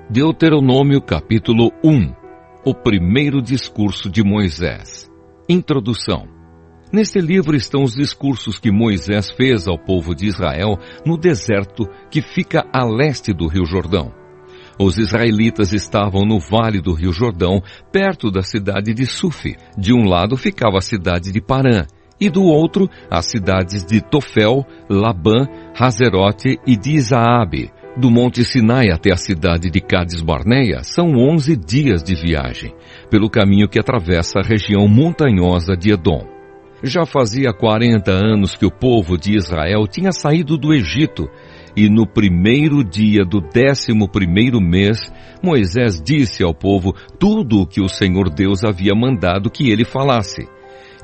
Deuteronômio capítulo 1. O primeiro discurso de Moisés. Introdução. Neste livro estão os discursos que Moisés fez ao povo de Israel no deserto que fica a leste do Rio Jordão. Os israelitas estavam no vale do Rio Jordão, perto da cidade de Sufi. De um lado ficava a cidade de Parã, e do outro as cidades de Tofel, Labã, Hazerote e de Isaabe. Do Monte Sinai até a cidade de Cades Barneia são 11 dias de viagem, pelo caminho que atravessa a região montanhosa de Edom. Já fazia 40 anos que o povo de Israel tinha saído do Egito, e no primeiro dia do 11º mês, Moisés disse ao povo tudo o que o Senhor Deus havia mandado que ele falasse.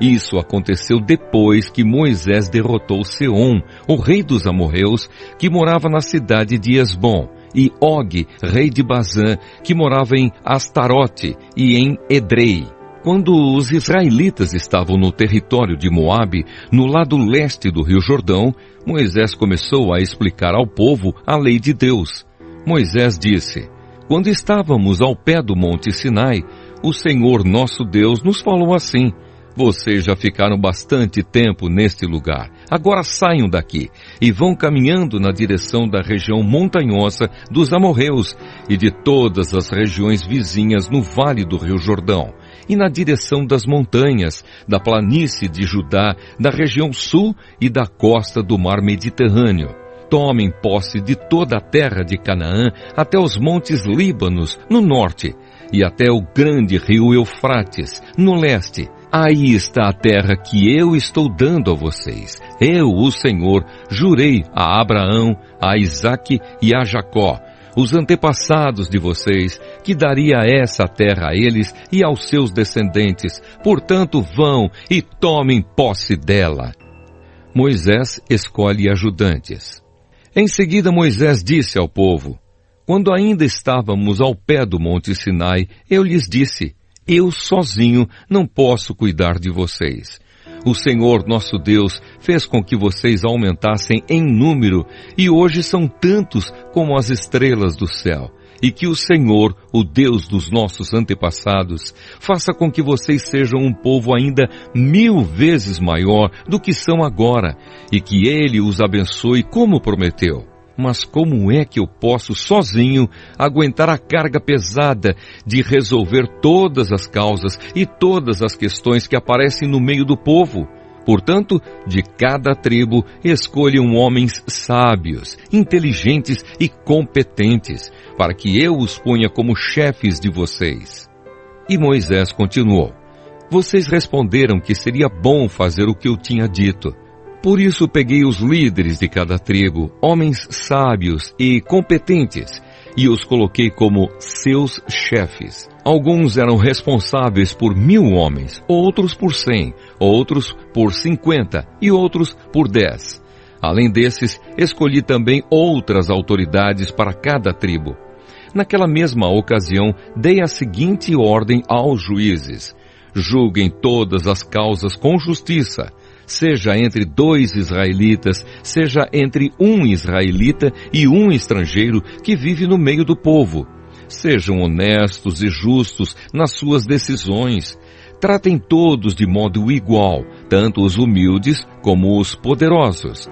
Isso aconteceu depois que Moisés derrotou Seom, o rei dos amorreus, que morava na cidade de Esbom, e Og, rei de Bazã, que morava em Astarote e em Edrei. Quando os israelitas estavam no território de Moabe, no lado leste do Rio Jordão, Moisés começou a explicar ao povo a lei de Deus. Moisés disse: quando estávamos ao pé do Monte Sinai, o Senhor nosso Deus nos falou assim: vocês já ficaram bastante tempo neste lugar. Agora saiam daqui e vão caminhando na direção da região montanhosa dos amorreus e de todas as regiões vizinhas no vale do Rio Jordão, e na direção das montanhas, da planície de Judá, da região sul e da costa do mar Mediterrâneo. Tomem posse de toda a terra de Canaã até os montes Líbanos, no norte, e até o grande rio Eufrates, no leste. Aí está a terra que eu estou dando a vocês. Eu, o Senhor, jurei a Abraão, a Isaque e a Jacó, os antepassados de vocês, que daria essa terra a eles e aos seus descendentes. Portanto, vão e tomem posse dela. Moisés escolhe ajudantes. Em seguida, Moisés disse ao povo: quando ainda estávamos ao pé do Monte Sinai, eu lhes disse: eu sozinho não posso cuidar de vocês. O Senhor nosso Deus fez com que vocês aumentassem em número, e hoje são tantos como as estrelas do céu. E que o Senhor, o Deus dos nossos antepassados, faça com que vocês sejam um povo ainda 1000 vezes maior do que são agora, e que Ele os abençoe como prometeu. Mas como é que eu posso sozinho aguentar a carga pesada de resolver todas as causas e todas as questões que aparecem no meio do povo? Portanto, de cada tribo escolham homens sábios, inteligentes e competentes, para que eu os ponha como chefes de vocês. E Moisés continuou: vocês responderam que seria bom fazer o que eu tinha dito. Por isso peguei os líderes de cada tribo, homens sábios e competentes, e os coloquei como seus chefes. Alguns eram responsáveis por 1000 homens, outros por 100, outros por 50 e outros por 10. Além desses, escolhi também outras autoridades para cada tribo. Naquela mesma ocasião, dei a seguinte ordem aos juízes: julguem todas as causas com justiça, seja entre 2 israelitas, seja entre 1 israelita e 1 estrangeiro que vive no meio do povo. Sejam honestos e justos nas suas decisões. Tratem todos de modo igual, tanto os humildes como os poderosos.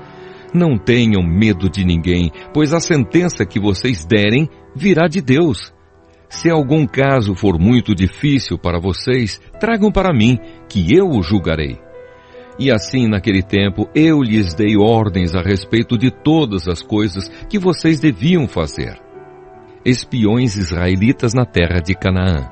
Não tenham medo de ninguém, pois a sentença que vocês derem virá de Deus. Se algum caso for muito difícil para vocês, tragam para mim, que eu o julgarei. E assim, naquele tempo, eu lhes dei ordens a respeito de todas as coisas que vocês deviam fazer. Espiões israelitas na terra de Canaã.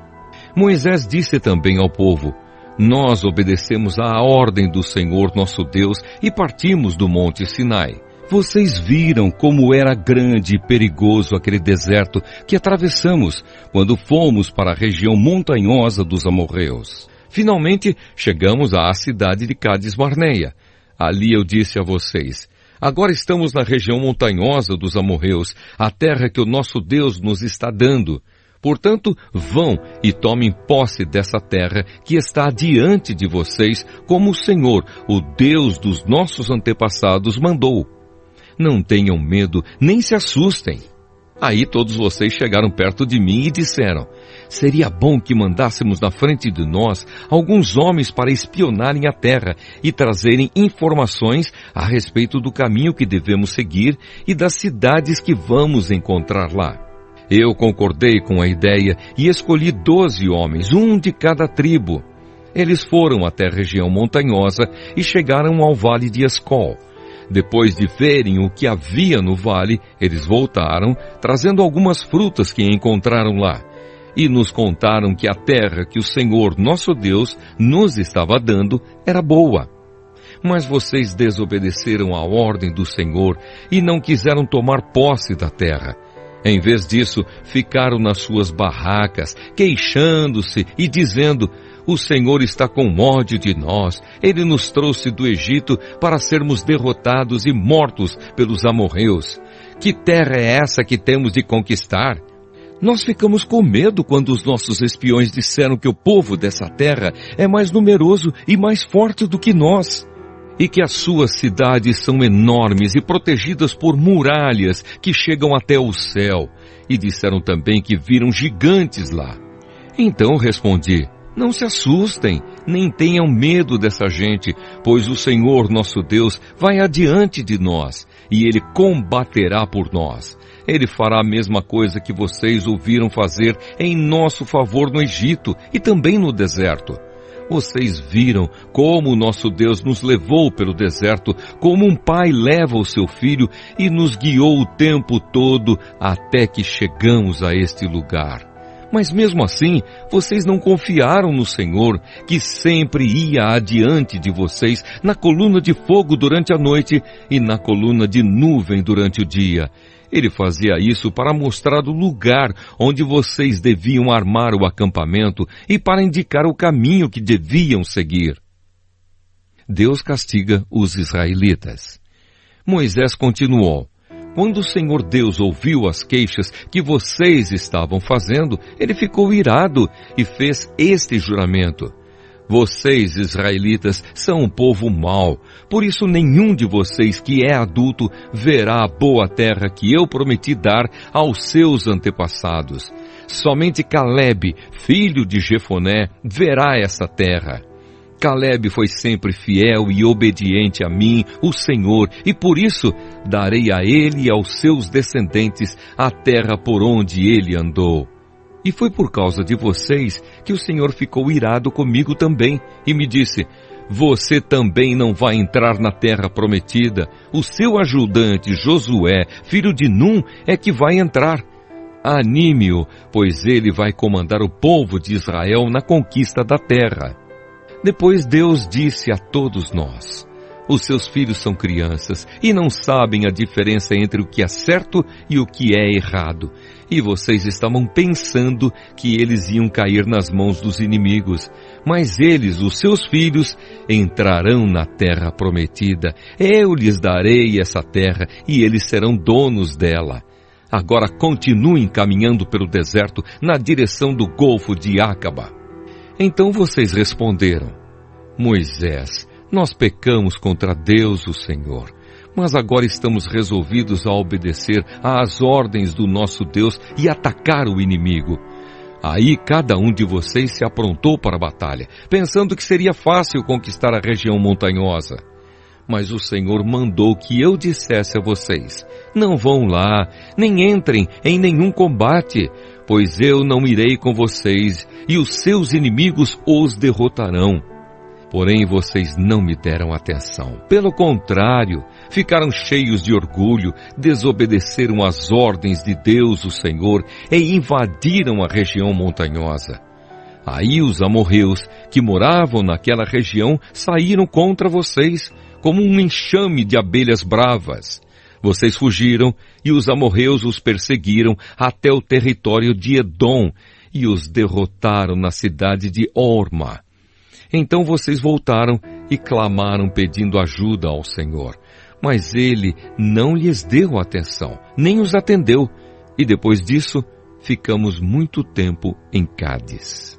Moisés disse também ao povo: nós obedecemos à ordem do Senhor nosso Deus e partimos do Monte Sinai. Vocês viram como era grande e perigoso aquele deserto que atravessamos quando fomos para a região montanhosa dos amorreus. Finalmente, chegamos à cidade de Cades Barneia. Ali eu disse a vocês: agora estamos na região montanhosa dos amorreus, a terra que o nosso Deus nos está dando. Portanto, vão e tomem posse dessa terra que está diante de vocês, como o Senhor, o Deus dos nossos antepassados, mandou. Não tenham medo, nem se assustem. Aí todos vocês chegaram perto de mim e disseram: seria bom que mandássemos na frente de nós alguns homens para espionarem a terra e trazerem informações a respeito do caminho que devemos seguir e das cidades que vamos encontrar lá. Eu concordei com a ideia e escolhi 12 homens, um de cada tribo. Eles foram até a região montanhosa e chegaram ao vale de Escol. Depois de verem o que havia no vale, eles voltaram, trazendo algumas frutas que encontraram lá. E nos contaram que a terra que o Senhor, nosso Deus, nos estava dando era boa. Mas vocês desobedeceram à ordem do Senhor e não quiseram tomar posse da terra. Em vez disso, ficaram nas suas barracas, queixando-se e dizendo: o Senhor está com ódio de nós. Ele nos trouxe do Egito para sermos derrotados e mortos pelos amorreus. Que terra é essa que temos de conquistar? Nós ficamos com medo quando os nossos espiões disseram que o povo dessa terra é mais numeroso e mais forte do que nós, e que as suas cidades são enormes e protegidas por muralhas que chegam até o céu. E disseram também que viram gigantes lá. Então respondi: não se assustem, nem tenham medo dessa gente, pois o Senhor nosso Deus vai adiante de nós, e Ele combaterá por nós. Ele fará a mesma coisa que vocês ouviram fazer em nosso favor no Egito e também no deserto. Vocês viram como o nosso Deus nos levou pelo deserto, como um pai leva o seu filho, e nos guiou o tempo todo até que chegamos a este lugar. Mas mesmo assim, vocês não confiaram no Senhor, que sempre ia adiante de vocês na coluna de fogo durante a noite e na coluna de nuvem durante o dia. Ele fazia isso para mostrar o lugar onde vocês deviam armar o acampamento e para indicar o caminho que deviam seguir. Deus castiga os israelitas. Moisés continuou: quando o Senhor Deus ouviu as queixas que vocês estavam fazendo, ele ficou irado e fez este juramento: vocês, israelitas, são um povo mau, por isso nenhum de vocês que é adulto verá a boa terra que eu prometi dar aos seus antepassados. Somente Caleb, filho de Jefoné, verá essa terra. Caleb foi sempre fiel e obediente a mim, o Senhor, e por isso darei a ele e aos seus descendentes a terra por onde ele andou. E foi por causa de vocês que o Senhor ficou irado comigo também e me disse: você também não vai entrar na terra prometida. O seu ajudante Josué, filho de Num, é que vai entrar. Anime-o, pois ele vai comandar o povo de Israel na conquista da terra. Depois Deus disse a todos nós: os seus filhos são crianças e não sabem a diferença entre o que é certo e o que é errado. E vocês estavam pensando que eles iam cair nas mãos dos inimigos. Mas eles, os seus filhos, entrarão na terra prometida. Eu lhes darei essa terra e eles serão donos dela. Agora continuem caminhando pelo deserto na direção do Golfo de Acaba. Então vocês responderam: Moisés, nós pecamos contra Deus, o Senhor, mas agora estamos resolvidos a obedecer às ordens do nosso Deus e atacar o inimigo. Aí cada um de vocês se aprontou para a batalha, pensando que seria fácil conquistar a região montanhosa. Mas o Senhor mandou que eu dissesse a vocês: não vão lá, nem entrem em nenhum combate, pois eu não irei com vocês e os seus inimigos os derrotarão. Porém vocês não me deram atenção. Pelo contrário, ficaram cheios de orgulho, desobedeceram às ordens de Deus, o Senhor, e invadiram a região montanhosa. Aí os amorreus que moravam naquela região saíram contra vocês, como um enxame de abelhas bravas. Vocês fugiram e os amorreus os perseguiram até o território de Edom e os derrotaram na cidade de Orma. Então vocês voltaram e clamaram pedindo ajuda ao Senhor. Mas ele não lhes deu atenção, nem os atendeu. E depois disso, ficamos muito tempo em Cádiz.